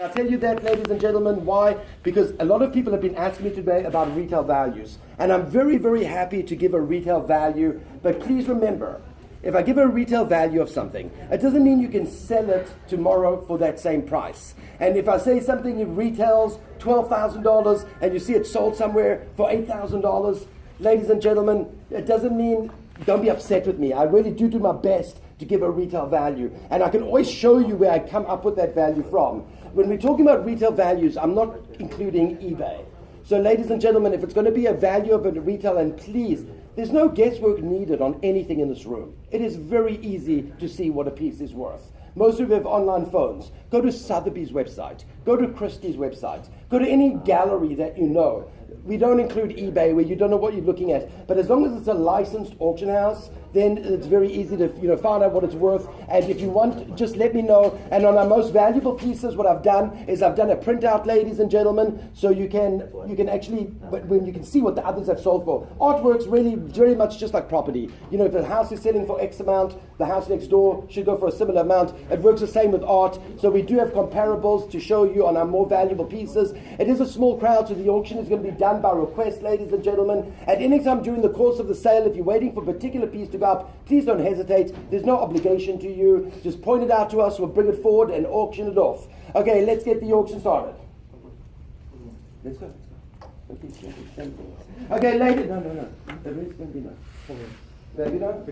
I tell you that, ladies and gentlemen, why? Because a lot of people have been asking me today about retail values. And I'm very, very happy to give a retail value. But please remember, if I give a retail value of something, it doesn't mean you can sell it tomorrow for that same price. And if I say something retails $12,000 and you see it sold somewhere for $8,000, ladies and gentlemen, it doesn't mean, don't be upset with me. I really do my best to give a retail value. And I can always show you where I come up with that value from. When we're talking about retail values, I'm not including eBay. So ladies and gentlemen, if it's going to be a value of a retail, and please, there's no guesswork needed on anything in this room. It is very easy to see what a piece is worth. Most of you have online phones. Go to Sotheby's website. Go to Christie's website. Go to any gallery that you know. We don't include eBay where you don't know what you're looking at. But as long as it's a licensed auction house, then it's very easy to find out what it's worth. And if you want, just let me know. And on our most valuable pieces, what I've done is I've done a printout, ladies and gentlemen, so you can actually, when you can see what the others have sold for. Artwork's really very much just like property. If the house is selling for X amount, the house next door should go for a similar amount. It works the same with art. So we do have comparables to show you on our more valuable pieces. It is a small crowd, so the auction is going to be done by request, ladies and gentlemen. At any time during the course of the sale, if you're waiting for a particular piece to go up, please don't hesitate. There's no obligation to you. Just point it out to us. We'll bring it forward and auction it off. Okay, let's get the auction started. Let's go. Okay, ladies. No. There is going to be no. There you know?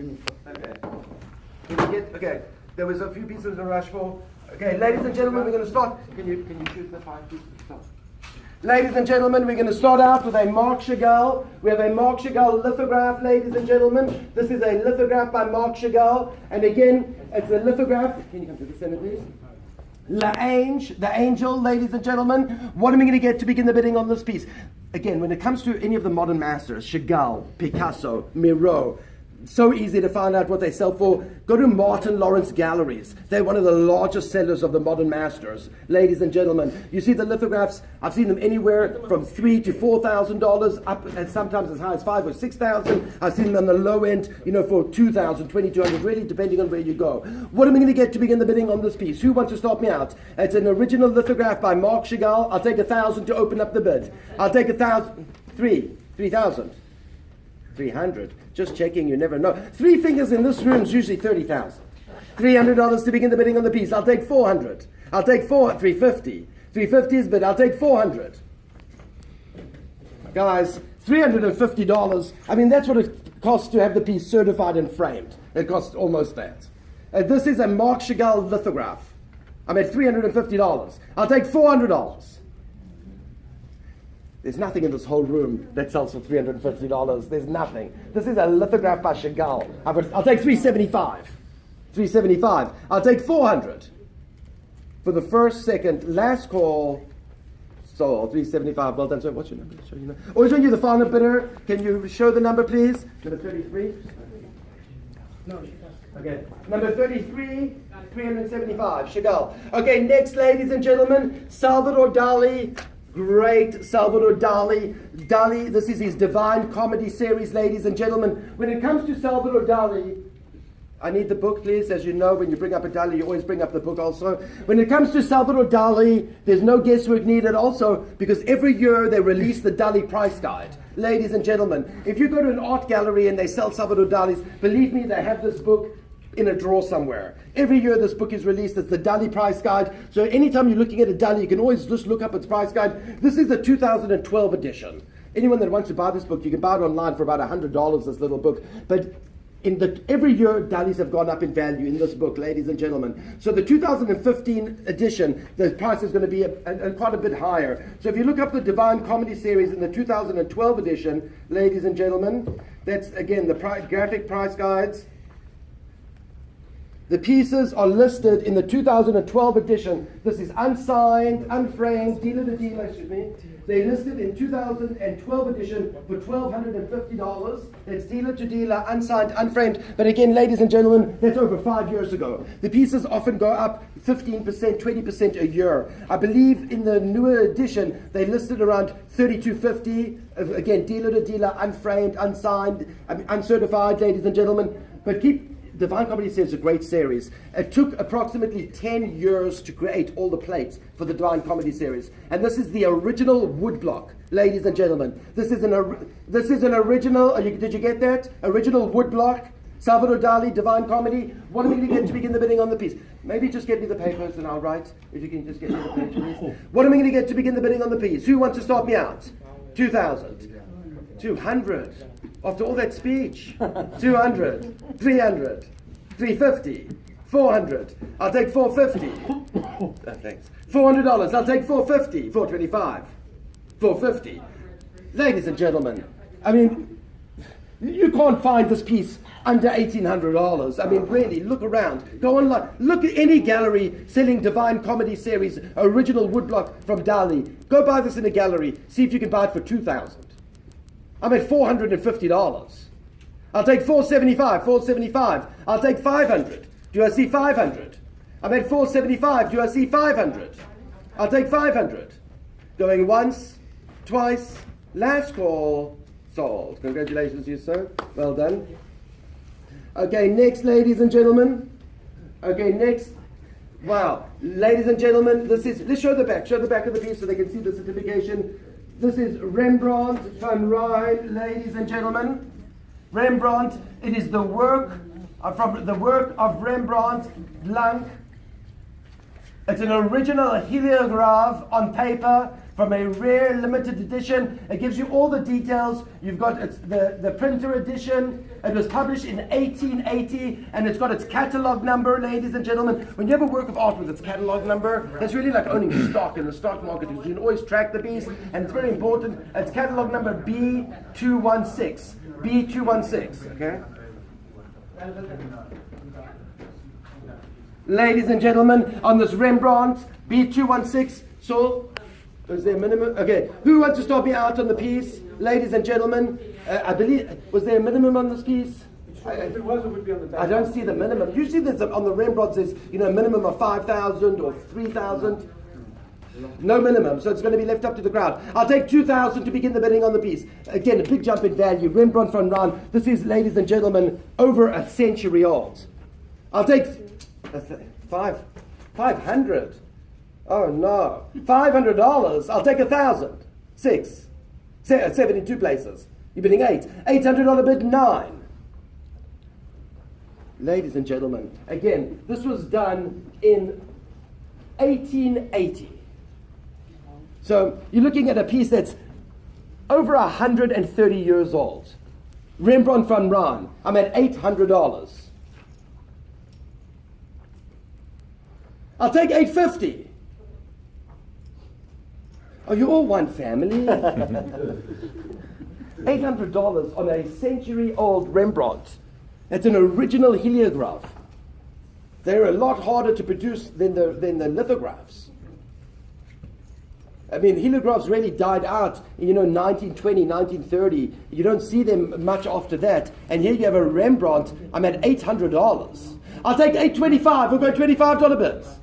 Okay. There was a few pieces to rush for. Okay, ladies and gentlemen, we're going to start. Can you choose the 5 pieces? Stop. Ladies and gentlemen, we're going to start out with a Marc Chagall. We have a Marc Chagall lithograph, ladies and gentlemen. This is a lithograph by Marc Chagall. And again, it's a lithograph. Can you come to the center, please? The angel, ladies and gentlemen. What am I going to get to begin the bidding on this piece? Again, when it comes to any of the modern masters, Chagall, Picasso, Miro, so easy to find out what they sell for. Go to Martin Lawrence Galleries. They're one of the largest sellers of the modern masters. Ladies and gentlemen, you see the lithographs, I've seen them anywhere from $3,000 to $4,000, up and sometimes as high as $5,000 or $6,000. I've seen them on the low end, for $2,000, $2,200, really depending on where you go. What am I going to get to begin the bidding on this piece? Who wants to start me out? It's an original lithograph by Marc Chagall. I'll take $1,000 to open up the bid. I'll take $3,000. 300. Just checking, you never know. 3 fingers in this room is usually 30,000. $300 to begin the bidding on the piece. I'll take 400. I'll take 350. 350 is bid. I'll take 400. Guys, $350. I mean, that's what it costs to have the piece certified and framed. It costs almost that. This is a Marc Chagall lithograph. I'm at $350. I'll take $400. There's nothing in this whole room that sells for $350. There's nothing. This is a lithograph by Chagall. I'll take $375. $375. I'll take $400. For the first, second, last call, sold. $375. Well done. So what's your number? Show you. Always when you're the final bidder, can you show the number, please? Number 33. No. Okay. Number 33, $375. Chagall. Okay. Next, ladies and gentlemen, Salvador Dali. Great Salvador Dali. Dali, this is his Divine Comedy series, ladies and gentlemen. When it comes to Salvador Dali, I need the book, please. As you know, when you bring up a Dali, you always bring up the book also. When it comes to Salvador Dali, there's no guesswork needed also, because every year they release the Dali price guide. Ladies and gentlemen, if you go to an art gallery and they sell Salvador Dali's, believe me, they have this book in a drawer somewhere. Every year this book is released. It's the Dali price guide. So anytime you're looking at a Dali, you can always just look up its price guide. This is the 2012 edition. Anyone that wants to buy this book, you can buy it online for about $100, this little book. But every year, Dalis have gone up in value in this book, ladies and gentlemen. So the 2015 edition, the price is going to be quite a bit higher. So if you look up the Divine Comedy series in the 2012 edition, ladies and gentlemen, that's again the graphic price guides. The pieces are listed in the 2012 edition. This is unsigned, unframed, dealer to dealer, excuse me. They listed in 2012 edition for $1,250. That's dealer to dealer, unsigned, unframed. But again, ladies and gentlemen, that's over 5 years ago. The pieces often go up 15%, 20% a year. I believe in the newer edition, they listed around $3,250. Again, dealer to dealer, unframed, unsigned, uncertified, ladies and gentlemen. But keep Divine Comedy series is a great series. It took approximately 10 years to create all the plates for the Divine Comedy series. And this is the original woodblock, ladies and gentlemen. This is an original, did you get that? Original woodblock, Salvador Dali, Divine Comedy. What am I going to get to begin the bidding on the piece? Maybe just get me the papers and I'll write. If you can just get me the papers. What am I going to get to begin the bidding on the piece? Who wants to start me out? 2,000. 200. After all that speech. 200. 300. 350. 400. I'll take 450. Thanks. $400. I'll take 450. 425. 450. Ladies and gentlemen, I mean, you can't find this piece under $1,800. I mean, really, look around. Go online. Look at any gallery selling Divine Comedy series, original woodblock from Dali. Go buy this in a gallery. See if you can buy it for $2,000. I'm at $450. I'll take $475. $475. I'll take $500. Do I see $500? I'm at $475. Do I see $500? I'll take $500. Going once, twice, last call, sold. Congratulations to you, sir. Well done. Okay, next, ladies and gentlemen. Okay, next. Wow. Ladies and gentlemen, this is, let's show the back. Show the back of the piece so they can see the certification. This is Rembrandt van Rijn, ladies and gentlemen. Rembrandt, it is the work from the work of Rembrandt Blanc. It's an original heliograph on paper from a rare limited edition. It gives you all the details. You've got the printer edition. It was published in 1880 and it's got its catalog number, ladies and gentlemen. When you have a work of art with its catalog number, that's really like owning stock in the stock market. You can always track the piece, and it's very important. It's catalog number B216. B216, okay? Ladies and gentlemen, on this Rembrandt B216, so is there a minimum? Okay, who wants to start me out on the piece? Ladies and gentlemen, I believe, was there a minimum on this piece? If it was, it would be on the back. I don't see the minimum. Usually there's on the Rembrandt says, a minimum of 5,000 or 3,000. No minimum, so it's going to be left up to the crowd. I'll take 2,000 to begin the bidding on the piece. Again, a big jump in value. Rembrandt van Rijn. This is, ladies and gentlemen, over a century old. I'll take 500. Oh no, $500. I'll take 1,000. 72 places. You're bidding 8. $800 bid 9. Ladies and gentlemen, again, this was done in 1880. So you're looking at a piece that's over 130 years old. Rembrandt van Rijn. I'm at $800. I'll take $850. Oh, you're all one family. $800 on a century-old Rembrandt. It's an original heliograph. They're a lot harder to produce than the lithographs. I mean, heliographs really died out, 1920, 1930. You don't see them much after that. And here you have a Rembrandt. I'm at $800. I'll take $825. We'll go $25 bids.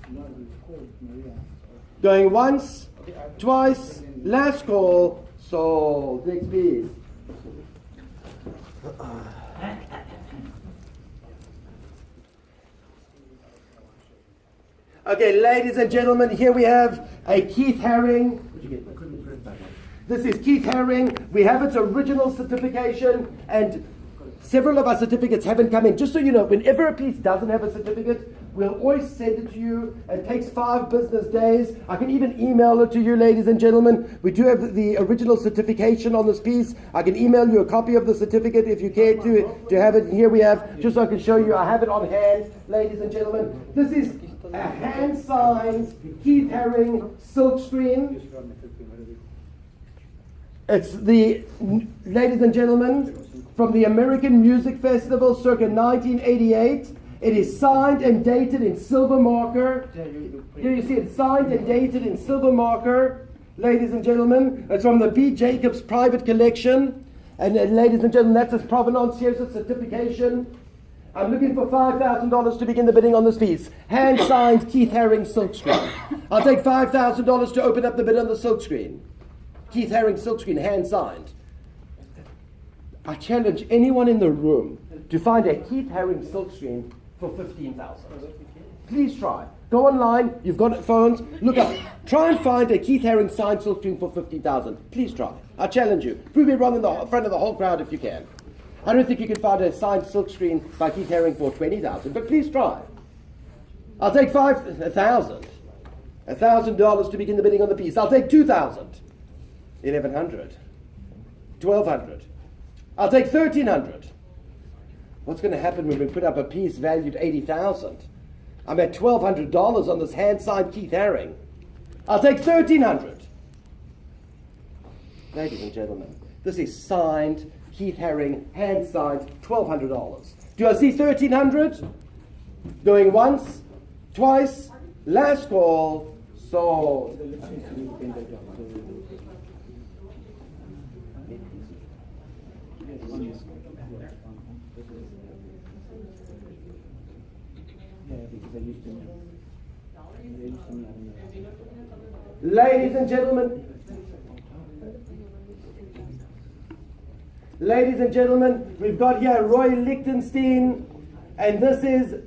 Going once, twice, last call, sold. Next piece. Okay, ladies and gentlemen, here we have a Keith Haring. This is Keith Haring. We have its original certification, and several of our certificates haven't come in. Just so you know, whenever a piece doesn't have a certificate, we'll always send it to you. It takes 5 business days. I can even email it to you, ladies and gentlemen. We do have the original certification on this piece. I can email you a copy of the certificate if you care to have it. Here we have, just so I can show you, I have it on hand, ladies and gentlemen. This is a hand-signed Keith Haring silkscreen. It's the, ladies and gentlemen, from the American Music Festival circa 1988. It is signed and dated in silver marker. Here you see it signed and dated in silver marker. Ladies and gentlemen, it's from the B. Jacobs private collection. And ladies and gentlemen, that's its provenance. Here's its certification. I'm looking for $5,000 to begin the bidding on this piece. Hand-signed Keith Haring silkscreen. I'll take $5,000 to open up the bid on the silkscreen. Keith Haring silkscreen, hand-signed. I challenge anyone in the room to find a Keith Haring silkscreen for 15,000. Please try. Go online. You've got phones. Look up. Try and find a Keith Haring signed silkscreen for 15,000. Please try. I challenge you. Prove me wrong in the front of the whole crowd if you can. I don't think you can find a signed silkscreen by Keith Haring for 20,000, but please try. I'll take $1,000. $1,000 to begin the bidding on the piece. I'll take 2,000. 1,100. 1,200. I'll take 1,300. What's going to happen when we put up a piece valued 80,000? I'm at $1,200 on this hand-signed Keith Haring. I'll take 1,300. Ladies and gentlemen, this is signed Keith Haring, hand-signed, $1,200. Do I see 1,300? Going once, twice, last call, sold. Ladies and gentlemen, we've got here Roy Lichtenstein, and this is,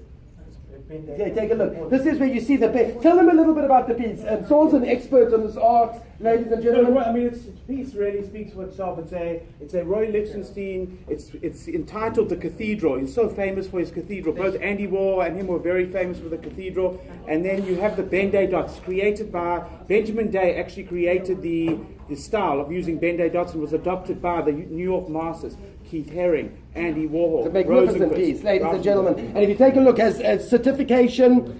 take a look. This is where you see the piece. Tell them a little bit about the piece. Saul's an expert on this art, ladies and gentlemen. No, I mean, the piece really speaks for itself. It's a Roy Lichtenstein. It's entitled The Cathedral. He's so famous for his cathedral. Both Andy Warhol and him were very famous for the cathedral. And then you have the Ben-Day dots created by Benjamin Day. Actually created the style of using Ben-Day dots and was adopted by the New York masters. Keith Haring, Andy Warhol. It's a magnificent piece, ladies and gentlemen. And if you take a look, as certification,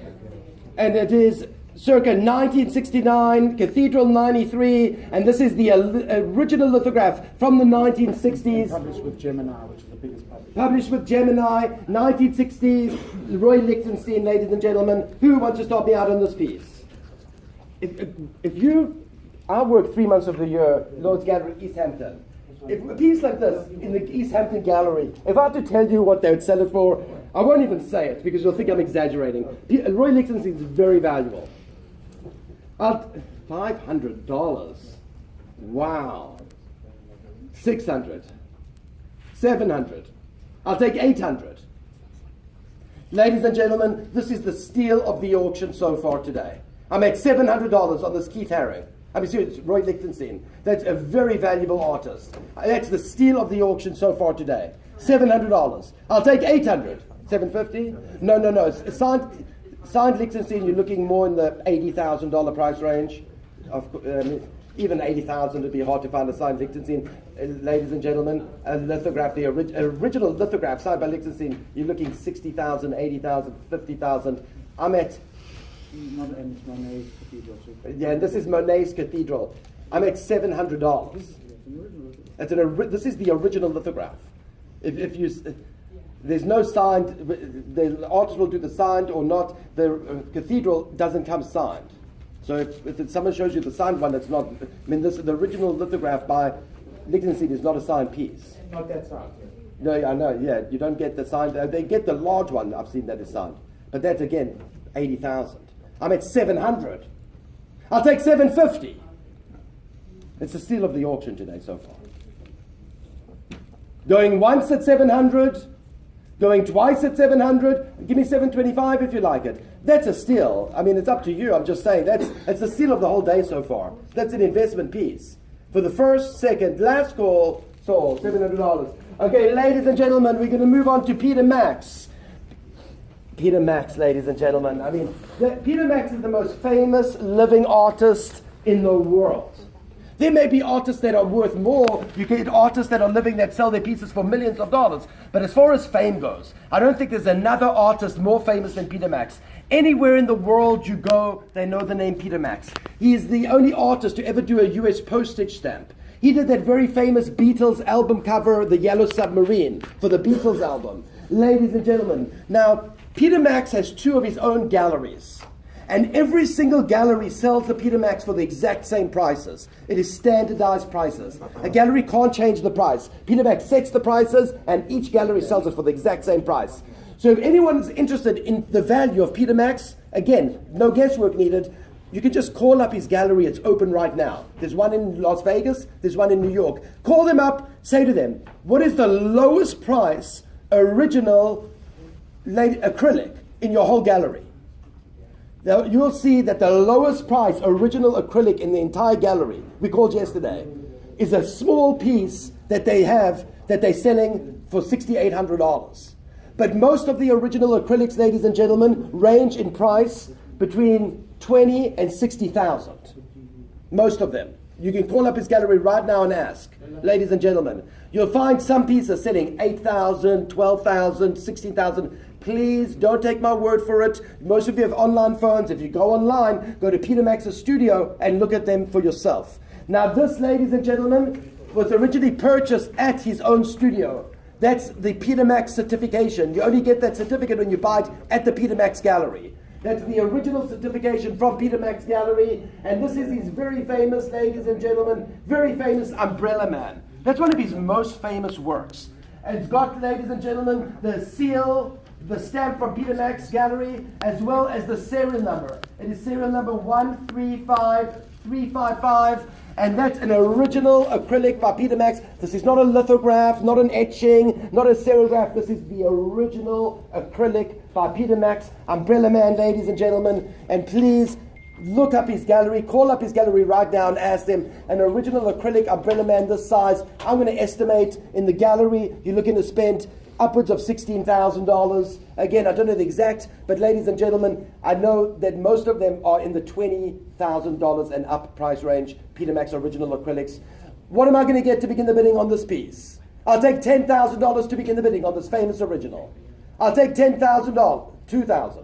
and it is circa 1969, Cathedral 93, and this is the original lithograph from the 1960s. Published with Gemini, which is the biggest publisher. Published with Gemini, 1960s, Roy Lichtenstein, ladies and gentlemen. Who wants to stop me out on this piece? I work 3 months of the year, Lord's Gallery, East Hampton. If a piece like this in the East Hampton Gallery, if I had to tell you what they would sell it for, I won't even say it because you'll think I'm exaggerating. Roy Lichtenstein is very valuable. $500. Wow. 600. 700. I'll take 800. Ladies and gentlemen, this is the steal of the auction so far today. I'm at $700 on this Keith Haring. I mean, seriously, Roy Lichtenstein. That's a very valuable artist. That's the steal of the auction so far today. $700. I'll take 800. 750? No. It's signed Lichtenstein, you're looking more in the $80,000 price range. Even 80,000 would be hard to find a signed Lichtenstein. Ladies and gentlemen, a lithograph, the original lithograph signed by Lichtenstein, you're looking 60,000, 80,000, 50,000. I'm at... Monet's Cathedral. Yeah, and this is Monet's Cathedral. I'm at $700. This is the original lithograph. If you, there's no signed. The artist will do the signed or not. The cathedral doesn't come signed. So if someone shows you the signed one, it's not. I mean, the original lithograph by Lichtenstein is not a signed piece. Not that signed. No, I know. Yeah, you don't get the signed. They get the large one. I've seen that is signed, but that's again 80,000. I'm at 700. I'll take 750. It's the steal of the auction today so far. Going once at 700, going twice at 700. Give me 725 if you like it. That's a steal. I mean, it's up to you. I'm just saying that's the steal of the whole day so far. That's an investment piece. For the first, second, last call, sold $700. Okay, ladies and gentlemen, we're going to move on to Peter Max. Peter Max, ladies and gentlemen. I mean, Peter Max is the most famous living artist in the world. There may be artists that are worth more. You get artists that are living that sell their pieces for millions of dollars. But as far as fame goes, I don't think there's another artist more famous than Peter Max. Anywhere in the world you go, they know the name Peter Max. He is the only artist to ever do a US postage stamp. He did that very famous Beatles album cover, The Yellow Submarine, for the Beatles album. Ladies and gentlemen, now, Peter Max has 2 of his own galleries. And every single gallery sells the Peter Max for the exact same prices. It is standardized prices. A gallery can't change the price. Peter Max sets the prices, and each gallery sells it for the exact same price. So if anyone's interested in the value of Peter Max, again, no guesswork needed, you can just call up his gallery. It's open right now. There's one in Las Vegas. There's one in New York. Call them up. Say to them, what is the lowest price original acrylic in your whole gallery. Now, you'll see that the lowest price original acrylic in the entire gallery, we called yesterday, is a small piece that they have that they're selling for $6,800. But most of the original acrylics, ladies and gentlemen, range in price between $20,000 and $60,000. Most of them. You can call up his gallery right now and ask, ladies and gentlemen. You'll find some pieces selling $8,000, $12,000, $16,000. Please don't take my word for it. Most of you have online phones. If you go online, go to Peter Max's studio and look at them for yourself. Now this, ladies and gentlemen, was originally purchased at his own studio. That's the Peter Max certification. You only get that certificate when you buy it at the Peter Max Gallery. That's the original certification from Peter Max Gallery. And this is his very famous, ladies and gentlemen, very famous Umbrella Man. That's one of his most famous works. And it's got, ladies and gentlemen, the seal, the stamp from Peter Max Gallery, as well as the serial number. It is serial number 135355. And that's an original acrylic by Peter Max. This is not a lithograph, not an etching, not a serigraph. This is the original acrylic by Peter Max, Umbrella Man, ladies and gentlemen. And please look up his gallery, call up his gallery right now and ask them, an original acrylic Umbrella Man this size, I'm going to estimate in the gallery, you're looking to spend upwards of $16,000. Again, I don't know the exact, but ladies and gentlemen, I know that most of them are in the $20,000 and up price range, Peter Max original acrylics. What am I going to get to begin the bidding on this piece? I'll take $10,000 to begin the bidding on this famous original. I'll take $10,000, $2,000.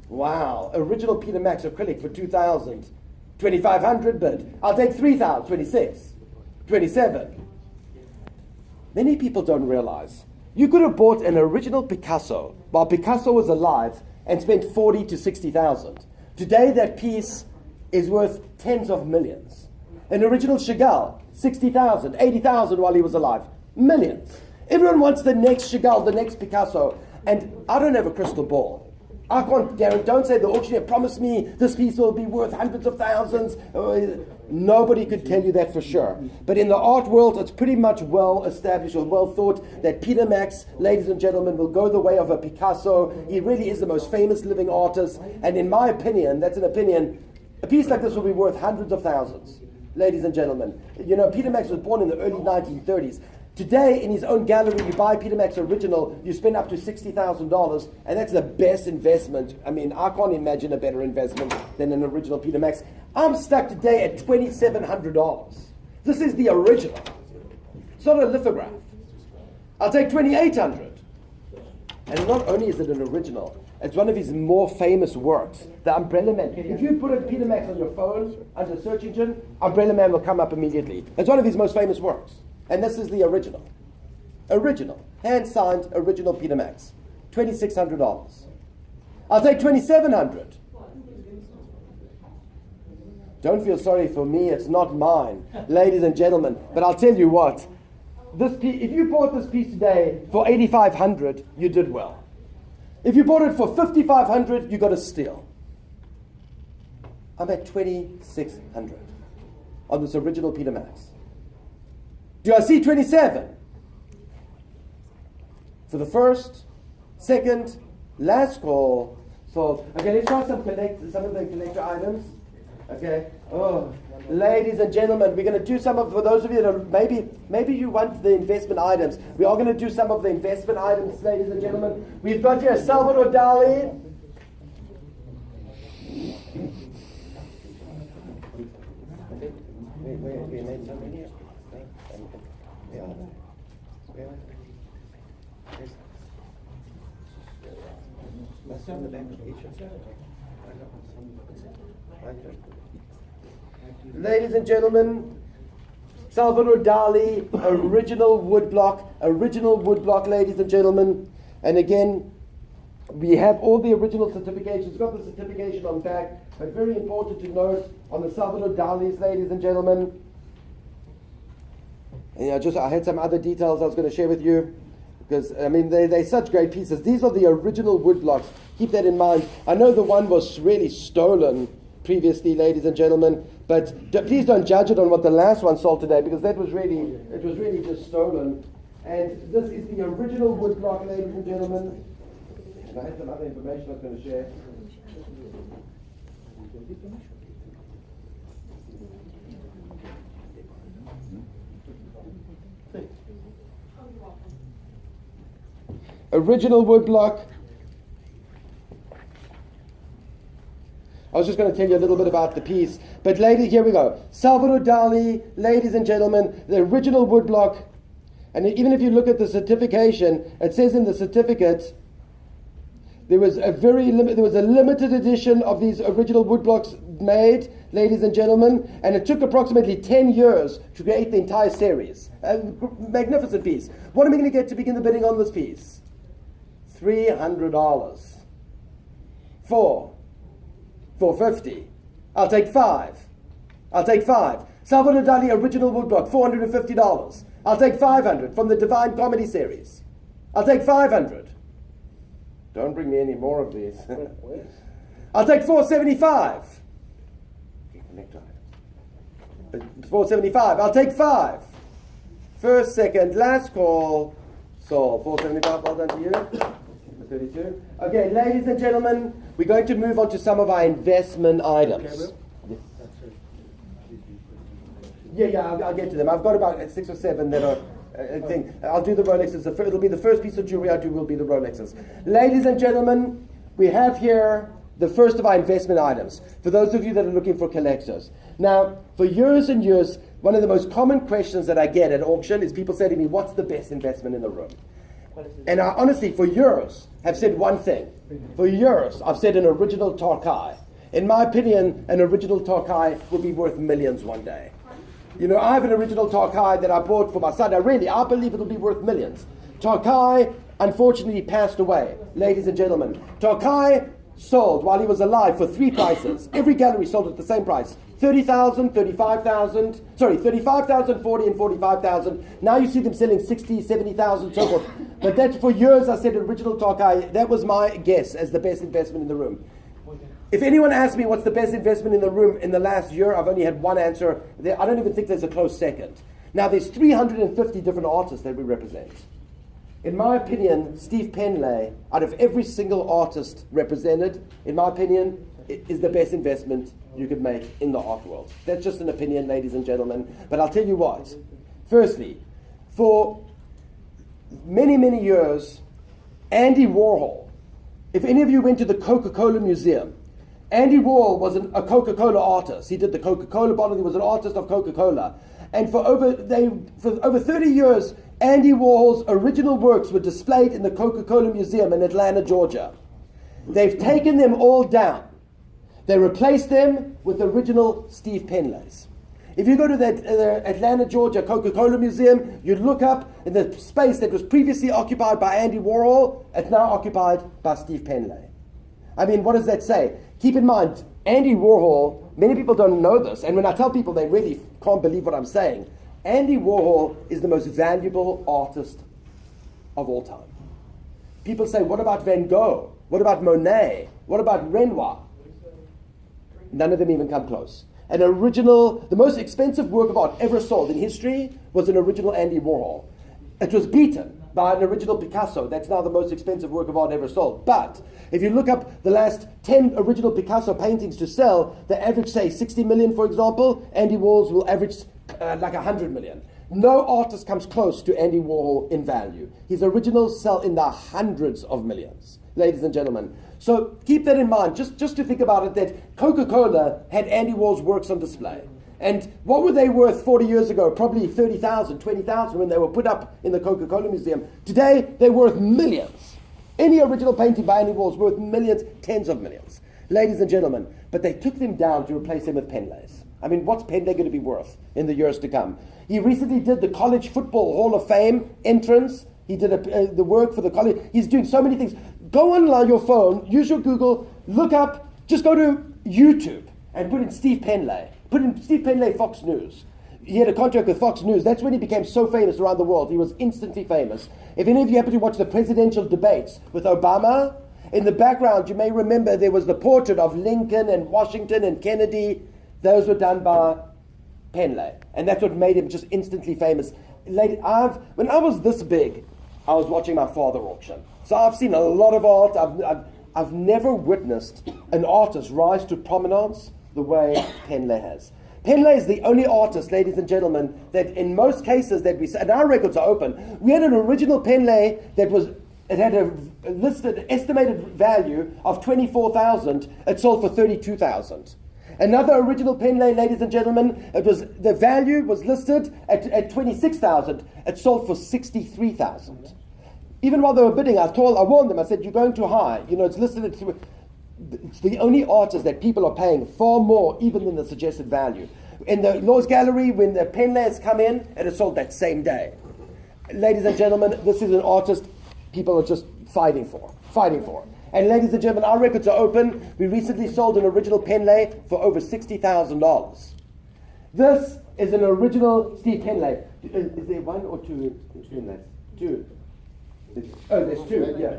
Wow, original Peter Max acrylic for $2,000. $2,500 bid. I'll take $3,000, $26,000, $27,000. Many people don't realize you could have bought an original Picasso while Picasso was alive and spent $40,000 to $60,000. Today that piece is worth tens of millions. An original Chagall, $60,000, $80,000 while he was alive. Millions. Everyone wants the next Chagall, the next Picasso. And I don't have a crystal ball. I can't guarantee, don't say the auctioneer promised me this piece will be worth hundreds of thousands. Nobody could tell you that for sure. But in the art world, it's pretty much well established or well thought that Peter Max, ladies and gentlemen, will go the way of a Picasso. He really is the most famous living artist. And in my opinion, that's an opinion, a piece like this will be worth hundreds of thousands, ladies and gentlemen. You know, Peter Max was born in the early 1930s. Today, in his own gallery, you buy Peter Max original, you spend up to $60,000, and that's the best investment. I mean, I can't imagine a better investment than an original Peter Max. I'm stuck today at $2,700. This is the original. It's not a lithograph. I'll take $2,800. And not only is it an original, it's one of his more famous works, the Umbrella Man. If you put a Peter Max on your phone under search engine, Umbrella Man will come up immediately. It's one of his most famous works. And this is the original. Original. Hand-signed original Peter Max. $2,600. I'll take $2,700. Don't feel sorry for me, it's not mine, ladies and gentlemen. But I'll tell you what, if you bought this piece today for $8,500, you did well. If you bought it for $5,500, you got a steal. I'm at $2,600 on this original Peter Max. Do I see 27? For the first, second, last call. So, okay, let's try some of the collector items. Okay. Oh, ladies and gentlemen, we're going to do some of, for those of you that are, maybe you want the investment items. We are going to do some of the investment items, ladies and gentlemen. We've got here Salvador Dali. We made some in here. That's on the back of each. Ladies and gentlemen, Salvador Dali, original woodblock, ladies and gentlemen. And again, we have all the original certifications. It's got the certification on back, but very important to note on the Salvador Dali's, ladies and gentlemen. And I had some other details I was going to share with you, because I mean they're such great pieces. These are the original woodblocks. Keep that in mind. I know the one was really stolen previously, ladies and gentlemen, but please don't judge it on what the last one sold today, because it was really just stolen. And this is the original woodblock, ladies and gentlemen. And I have some other information I was going to share. Original woodblock. I was just going to tell you a little bit about the piece, but later, here we go. Salvador Dali, ladies and gentlemen, the original woodblock. And even if you look at the certification, it says in the certificate there was a limited edition of these original woodblocks made, ladies and gentlemen, and it took approximately 10 years to create the entire series. A magnificent piece. What am I going to get to begin the bidding on this piece? $300. $450. I'll take $5. Salvador Dali original woodblock, $450. I'll take $500 from the Divine Comedy series. I'll take $500. Don't bring me any more of these. I'll take $475. $475. I'll take $5. First, second, last call. Sold. $475. Well done to you. 32. Okay, ladies and gentlemen, we're going to move on to some of our investment items. Yes. Yeah, I'll get to them. I've got about 6 or 7 that are. I'll do the Rolexes. It'll be the first piece of jewelry I do will be the Rolexes. Ladies and gentlemen, we have here the first of our investment items. For those of you that are looking for collectors. Now, for years and years, one of the most common questions that I get at auction is people say to me, what's the best investment in the room? And I honestly, for years, have said one thing. For years, I've said an original Tarkai. In my opinion, an original Tarkai will be worth millions one day. You know, I have an original Tarkai that I bought for my son. I believe it'll be worth millions. Tarkai, unfortunately, passed away, ladies and gentlemen. Tarkai sold while he was alive for 3 prices. Every gallery sold at the same price. 30,000, 35,000, 35,000, 40 and 45,000. Now you see them selling 60, 70,000, so forth. But that's for years I said original Tarkai. That was my guess as the best investment in the room. If anyone asks me what's the best investment in the room in the last year, I've only had one answer. I don't even think there's a close second. Now there's 350 different artists that we represent. In my opinion, Steve Penley, out of every single artist represented, in my opinion, is the best investment you could make in the art world. That's just an opinion, ladies and gentlemen. But I'll tell you what. Firstly, for many, many years, Andy Warhol, if any of you went to the Coca-Cola Museum, Andy Warhol was a Coca-Cola artist. He did the Coca-Cola bottle. He was an artist of Coca-Cola. And for over 30 years, Andy Warhol's original works were displayed in the Coca-Cola Museum in Atlanta, Georgia. They've taken them all down. They replaced them with original Steve Penleys. If you go to the Atlanta, Georgia Coca-Cola Museum, you'd look up in the space that was previously occupied by Andy Warhol, it's now occupied by Steve Penley. I mean, what does that say? Keep in mind, Andy Warhol, many people don't know this, and when I tell people they really can't believe what I'm saying, Andy Warhol is the most valuable artist of all time. People say, what about Van Gogh? What about Monet? What about Renoir? None of them even come close. An original, the most expensive work of art ever sold in history was an original Andy Warhol. It was beaten by an original Picasso. That's now the most expensive work of art ever sold. But if you look up the last 10 original Picasso paintings to sell, they average, say, 60 million, for example. Andy Warhol's will average like 100 million. No artist comes close to Andy Warhol in value. His originals sell in the hundreds of millions, ladies and gentlemen. So keep that in mind, just to think about it, that Coca-Cola had Andy Warhol's works on display. And what were they worth 40 years ago? Probably 30,000, 20,000 when they were put up in the Coca-Cola Museum. Today, they're worth millions. Any original painting by Andy Warhol is worth millions, tens of millions. Ladies and gentlemen, but they took them down to replace them with Penleys. I mean, what's Penley going to be worth in the years to come? He recently did the College Football Hall of Fame entrance. He did the work for the college. He's doing so many things. Go on your phone, use your Google, look up, just go to YouTube and put in Steve Penley. Put in Steve Penley, Fox News. He had a contract with Fox News. That's when he became so famous around the world. He was instantly famous. If any of you happen to watch the presidential debates with Obama, in the background you may remember there was the portrait of Lincoln and Washington and Kennedy. Those were done by Penley. And that's what made him just instantly famous. when I was this big, I was watching my father auction. So I've seen a lot of art. I've never witnessed an artist rise to prominence the way Penley has. Penley is the only artist, ladies and gentlemen, that in most cases that we see, and our records are open, we had an original Penley it had a listed estimated value of 24,000. It sold for 32,000. Another original Penley, ladies and gentlemen, the value was listed at 26,000. It sold for 63,000. Even while they were bidding, I warned them. I said, "You're going too high. It's listed at." It's the only artist that people are paying far more, even than the suggested value. In the Lord's Gallery, when the Penleys come in, it is sold that same day. Ladies and gentlemen, this is an artist people are just fighting for. And ladies and gentlemen, our records are open. We recently sold an original Penley for over $60,000. This is an original Steve Penley. Is there one or two Penleys? Two. There's two. Yeah.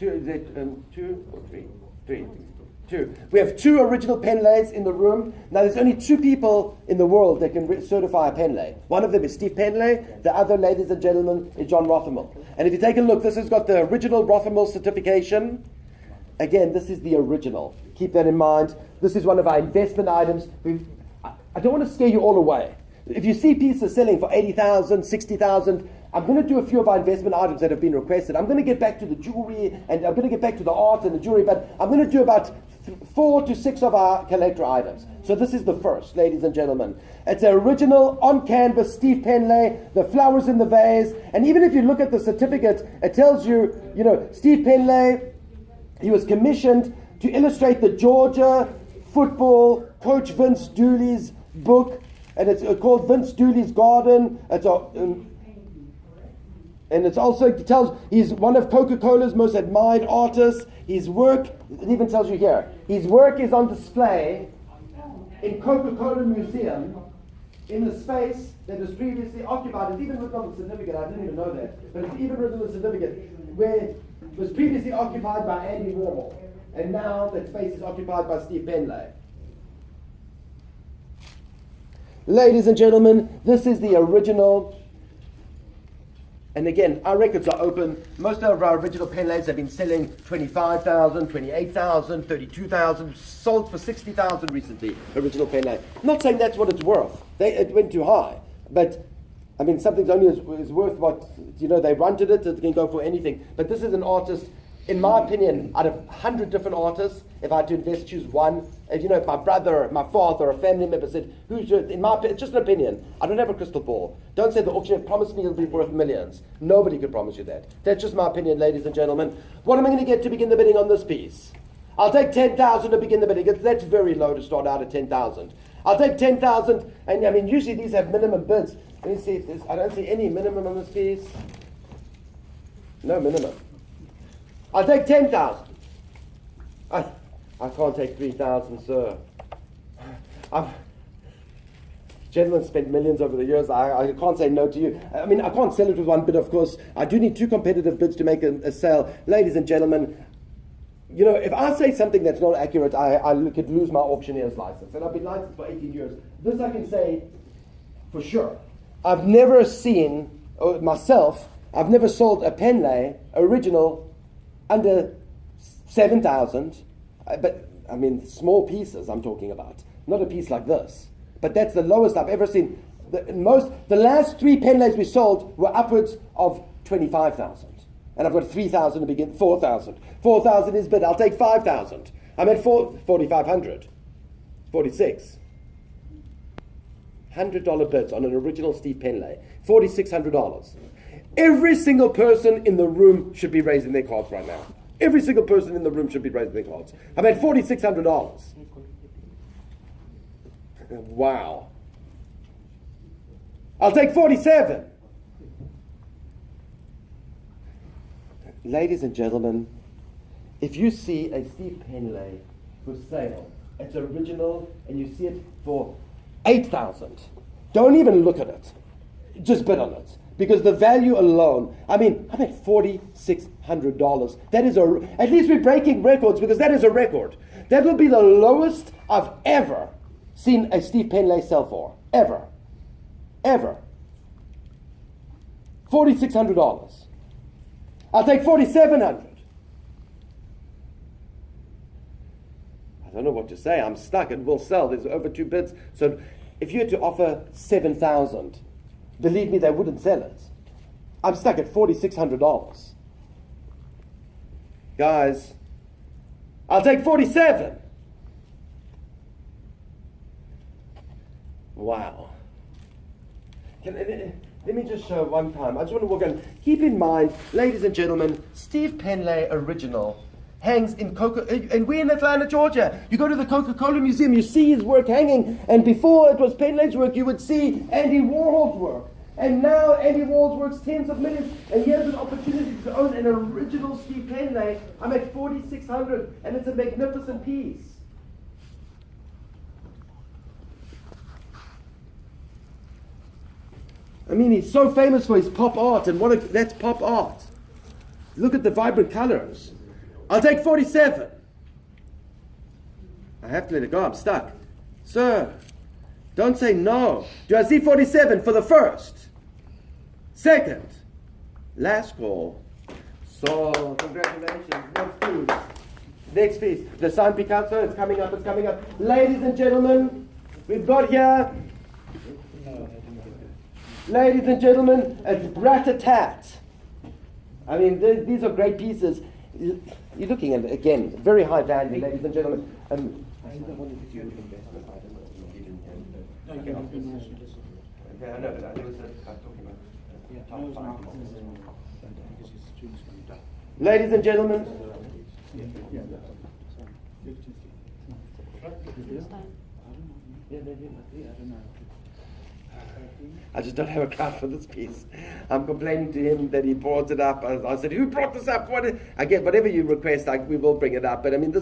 Two. Is it two or three? Three. Two. We have two original Penleys in the room. Now, there's only two people in the world that can certify a Penley. One of them is Steve Penley. The other, ladies and gentlemen, is John Rothermere. And if you take a look, this has got the original Rothermere certification. Again, this is the original. Keep that in mind. This is one of our investment items. I don't want to scare you all away. If you see pieces selling for 80,000, 60,000, I'm going to do a few of our investment items that have been requested. I'm going to get back to the jewelry, and I'm going to get back to the art and the jewelry, but I'm going to do about 4 to 6 of our collector items. So this is the first, ladies and gentlemen. It's an original on-canvas Steve Penley, the flowers in the vase, and even if you look at the certificate, it tells you, Steve Penley, he was commissioned to illustrate the Georgia football coach Vince Dooley's book, and it's called Vince Dooley's Garden. And it tells he's one of Coca-Cola's most admired artists. His work, it even tells you here, his work is on display in Coca-Cola Museum in the space that was previously occupied. It's even written on the certificate, I didn't even know that, but it's even written on the certificate, where it was previously occupied by Andy Warhol, and now that space is occupied by Steve Penley. Ladies and gentlemen, this is the original. And again, our records are open. Most of our original Penleys have been selling 25,000, 28,000, 32,000, sold for 60,000 recently, original Penley. I'm not saying that's what it's worth. It went too high. But, something's only is worth what, they wanted it can go for anything. But this is an artist, in my opinion, out of 100 different artists, if I had to choose one, if my brother, my father, a family member said, it's just an opinion. I don't have a crystal ball. Don't say the auctioneer promised me it'll be worth millions. Nobody could promise you that. That's just my opinion, ladies and gentlemen. What am I going to get to begin the bidding on this piece? I'll take 10,000 to begin the bidding. That's very low to start out at 10,000. I'll take 10,000, and usually these have minimum bids. Let me see if I don't see any minimum on this piece. No minimum. I'll take 10,000. I can't take 3,000, sir. Gentlemen spent millions over the years. I can't say no to you. I can't sell it with one bid, of course. I do need 2 competitive bids to make a sale. Ladies and gentlemen, if I say something that's not accurate, I could lose my auctioneer's license. And I've been licensed for 18 years. This I can say for sure. I've never seen, myself, I've never sold a Penley original under 7,000, but small pieces I'm talking about, not a piece like this. But that's the lowest I've ever seen. The last 3 Penleys we sold were upwards of 25,000, and I've got 3,000 to begin. 4,000. 4,000 is bid. I'll take 5,000. I'm at 4,500. 46. $100 bids on an original Steve Penley. $4,600. Every single person in the room should be raising their cards right now. Every single person in the room should be raising their cards. I'm at $4,600. Wow. I'll take 47. Ladies and gentlemen, if you see a Steve Penley for sale, it's original, and you see it for 8,000, don't even look at it. Just bid on it. Because the value alone, I'm at $4,600. That is at least we're breaking records, because that is a record. That will be the lowest I've ever seen a Steve Penley sell for. Ever. Ever. $4,600. I'll take $4,700. I don't know what to say. I'm stuck. It will sell. There's over 2 bids. So if you had to offer $7,000, believe me, they wouldn't sell it. I'm stuck at $4,600. Guys, I'll take 47. Wow. Let me just show one time. I just want to walk in. Keep in mind, ladies and gentlemen, Steve Penley original hangs in and we're in Atlanta, Georgia. You go to the Coca-Cola Museum, you see his work hanging, and before it was Penley's work, you would see Andy Warhol's work. And now Andy Warhol's work's tens of millions, and here's an opportunity to own an original Steve Penley. I'm at $4,600, and it's a magnificent piece. I mean, he's so famous for his pop art, and that's pop art. Look at the vibrant colors. I'll take 47. I have to let it go. I'm stuck. Sir, don't say no. Do I see 47 for the first? Second. Last call. So, congratulations. Next piece. The San Picasso, it's coming up, it's coming up. Ladies and gentlemen, we've got here, ladies and gentlemen, it's rat-a-tat. I mean, these are great pieces. You're looking at, again, very high value, ladies and gentlemen. I think I wanted to do an investment. I don't know. Okay, I know, but I was talking about ladies and gentlemen. I just don't have a crowd for this piece. I'm complaining to him that he brought it up. I said, who brought this up? I get whatever you request, we will bring it up. But I mean,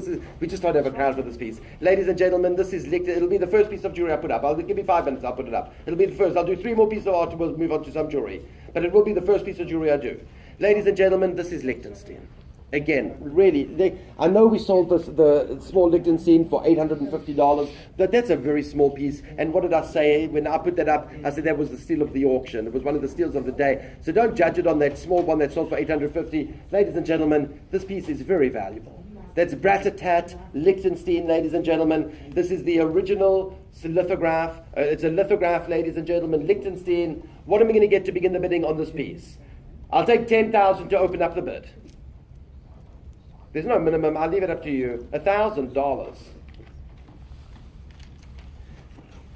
we just don't have a crowd for this piece. Ladies and gentlemen, this is it'll be the first piece of jewelry I put up. Give me 5 minutes, I'll put it up. It'll be the first. I'll do 3 more pieces of art, we'll move on to some jewelry. But it will be the first piece of jewelry I do. Ladies and gentlemen, this is Lichtenstein. Again, really, I know we sold the small Lichtenstein for $850, but that's a very small piece. And what did I say when I put that up? I said that was the steal of the auction. It was one of the steals of the day. So don't judge it on that small one that sold for $850. Ladies and gentlemen, this piece is very valuable. That's rat-a-tat Lichtenstein, ladies and gentlemen. This is the original lithograph. It's a lithograph, ladies and gentlemen, Lichtenstein. What am I going to get to begin the bidding on this piece? I'll take $10,000 to open up the bid. There's no minimum. I'll leave it up to you. $1,000.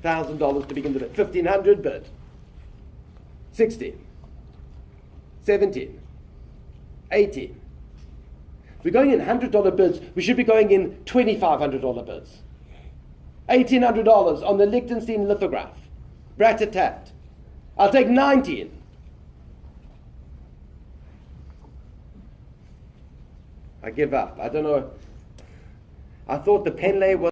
$1,000 to begin the bid. $1,500 bid. 16. 17. 18. We're going in $100 bids. We should be going in $2,500 bids. $1,800 on the Lichtenstein lithograph. Rat-a-tat. I'll take 19. I give up. I don't know. I thought the Penley was